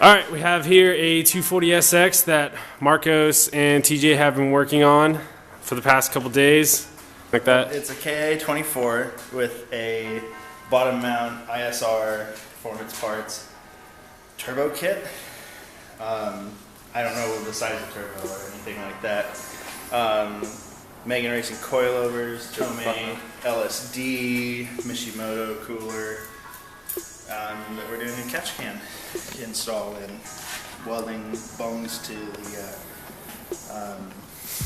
All right, we have here a 240sx that Marcos and TJ have been working on for the past couple days, like that. It's a KA24 with a bottom mount ISR performance parts turbo kit. I don't know the size of turbo or anything like that. Megan Racing coilovers, Tomei, LSD, Mishimoto cooler. That we're doing a catch can install and welding bungs to the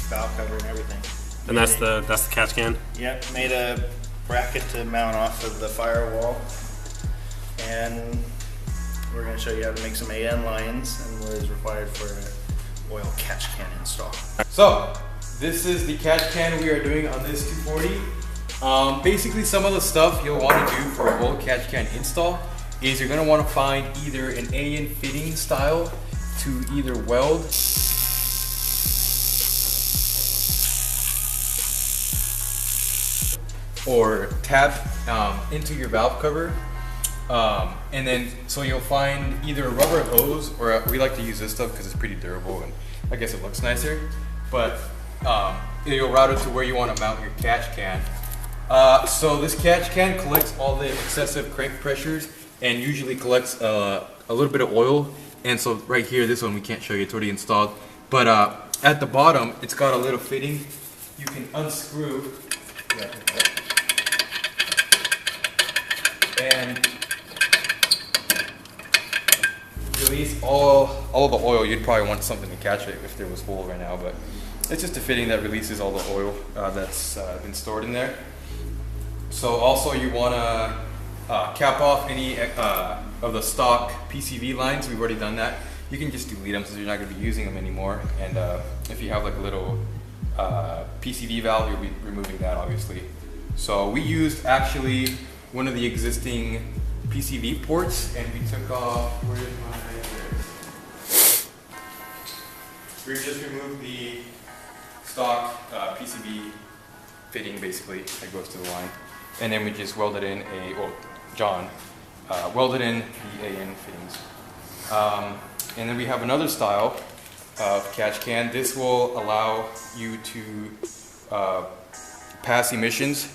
valve cover and everything. And that's the catch can? Yep, made a bracket to mount off of the firewall, and we're going to show you how to make some AN lines and what is required for an oil catch can install. So this is the catch can we are doing on this 240. Basically, some of the stuff you'll want to do for a oil catch can install is you're going to want to find either an AN fitting style to either weld or tap into your valve cover, and then so you'll find either a rubber hose, or we like to use this stuff because it's pretty durable and I guess it looks nicer, but you'll route it to where you want to mount your catch can. So this catch can collects all the excessive crank pressures and usually collects a little bit of oil. And so right here, this one we can't show you, it's already installed, but at the bottom it's got a little fitting you can unscrew and release all of the oil. You'd probably want something to catch it if there was full right now, but it's just a fitting that releases all the oil that's been stored in there. So also you want to cap off any of the stock PCV lines. We've already done that. You can just delete them since you're not going to be using them anymore. And if you have like a little PCV valve, you'll be removing that obviously. So we used actually one of the existing PCV ports, and we took off, where's my, we just removed the stock PCV fitting basically that goes to the line. And then we just welded in John welded in the AN fittings. And then we have another style of catch can. This will allow you to pass emissions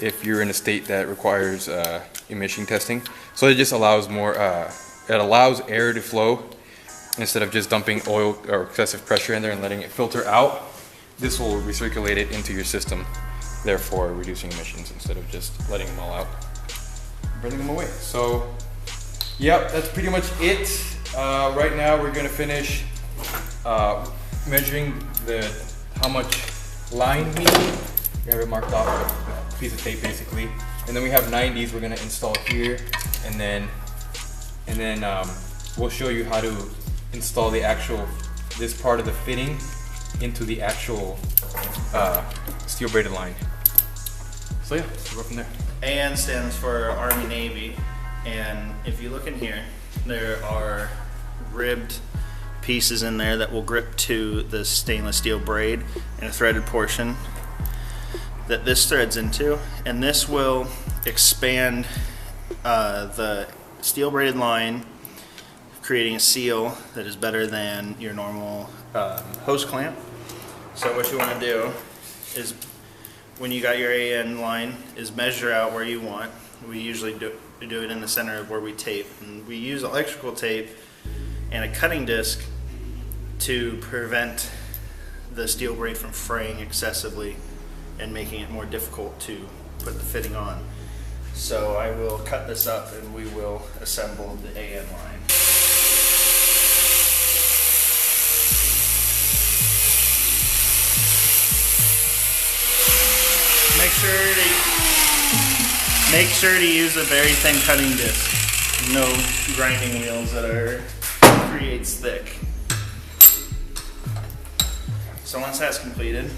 if you're in a state that requires emission testing. So it just allows more, it allows air to flow instead of just dumping oil or excessive pressure in there and letting it filter out. This will recirculate it into your system, therefore reducing emissions instead of just letting them all out, burning them away. So, yep, that's pretty much it. Right now we're gonna finish measuring how much line we need. We have it marked off with a piece of tape basically, and then we have 90s we're gonna install here, and then we'll show you how to install the actual this part of the fitting into the actual steel braided line. So yeah, we'll go from there. AN stands for Army Navy, and if you look in here, there are ribbed pieces in there that will grip to the stainless steel braid and a threaded portion that this threads into, and this will expand the steel braided line, creating a seal that is better than your normal hose clamp. So what you want to do is, when you got your AN line, is measure out where you want. We usually do it in the center of where we tape, and we use electrical tape and a cutting disc to prevent the steel braid from fraying excessively and making it more difficult to put the fitting on. So I will cut this up and we will assemble the AN line. Make sure to use a very thin cutting disc. No grinding wheels that creates thick. So once that's completed,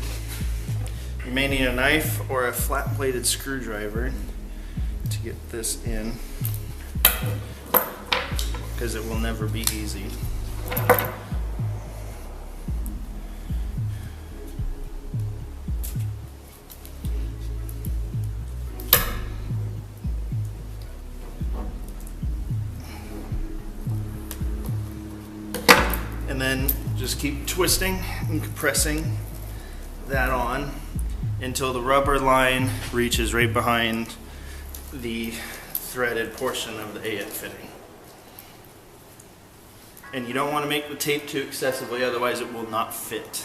you may need a knife or a flat bladed screwdriver to get this in, because it will never be easy. And then just keep twisting and compressing that on until the rubber line reaches right behind the threaded portion of the AN fitting. And you don't want to make the tape too excessively, otherwise it will not fit.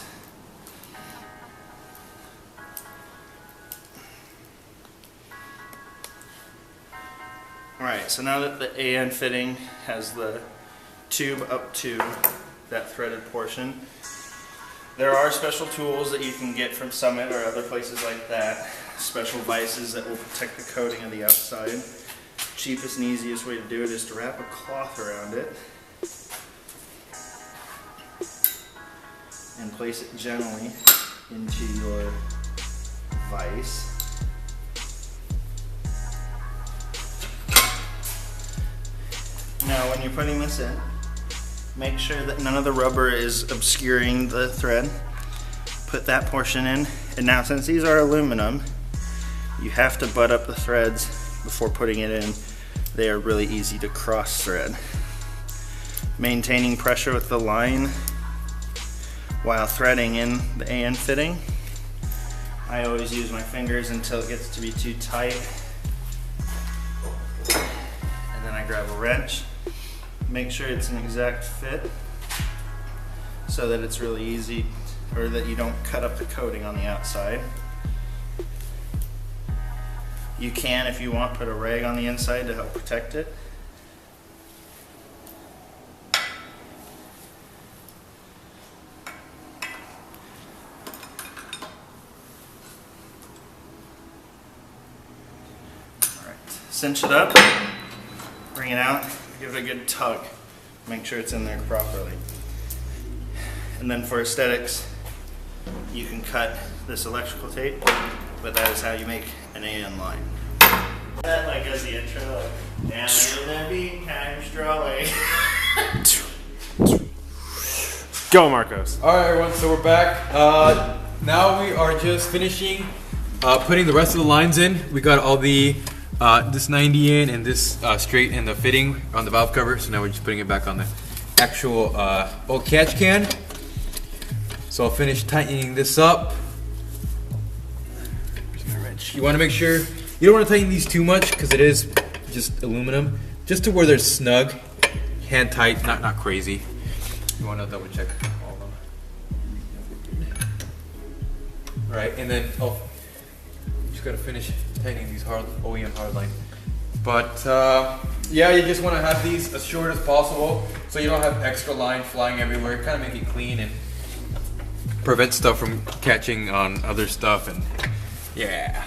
Alright, so now that the AN fitting has the tube up to that threaded portion, there are special tools that you can get from Summit or other places like that, special vices that will protect the coating of the outside. Cheapest and easiest way to do it is to wrap a cloth around it and place it gently into your vise. Now when you're putting this in, make sure that none of the rubber is obscuring the thread. Put that portion in, and now since these are aluminum, you have to butt up the threads before putting it in. They are really easy to cross thread. Maintaining pressure with the line while threading in the AN fitting. I always use my fingers until it gets to be too tight. And then I grab a wrench. Make sure it's an exact fit so that it's really easy, or that you don't cut up the coating on the outside. You can, if you want, put a rag on the inside to help protect it. Cinch it up, bring it out, give it a good tug, make sure it's in there properly. And then for aesthetics, you can cut this electrical tape, but that is how you make an AN line. That like as the intro, like, down in the beat, time strolling. Go, Marcos. All right, everyone. So we're back. Now we are just finishing putting the rest of the lines in. We got all the this 90 in and this straight in the fitting on the valve cover. So now we're just putting it back on the actual old catch can. So I'll finish tightening this up. Where's my wrench? You want to make sure you don't want to tighten these too much because it is just aluminum. Just to where they're snug, hand tight, not crazy. You want to double check all of them. All right, and then just gotta finish tightening these OEM hardline. But yeah, you just want to have these as short as possible so you don't have extra line flying everywhere. Kind of make it clean and prevent stuff from catching on other stuff. And yeah,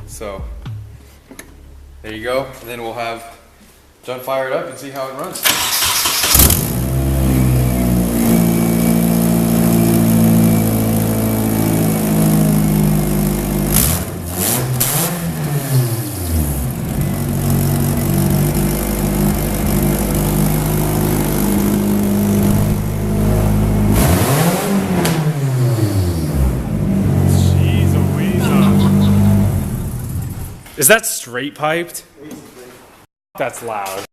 so there you go. And then we'll have John fire it up and see how it runs. Is that straight piped? That's loud.